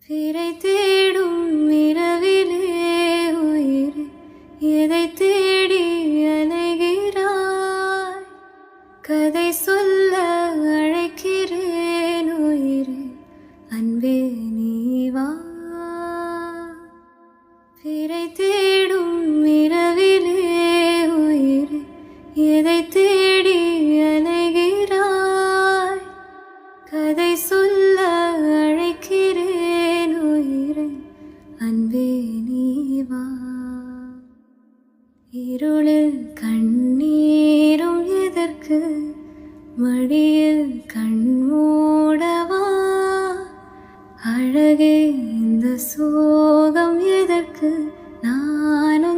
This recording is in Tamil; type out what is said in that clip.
பிறை தேடும் இரவிலே உயிரே எதை தேடி அலைகிறாய்? கதை சொல்ல அழைக்கிறேன் உயிரே, அன்பே நீ வா. பிறை தேடும் இரவிலே உயிரே எதை தேடி அலைகிறாய்? கதை சொல்ல அழைக்கிறேன் உயிரே, அன்பே நீ வா. இருளில் கண்ணீரும் எதற்கு, மடியில் கண்மூடவா? அழகே இந்த சோகம் எதற்கு, நானும்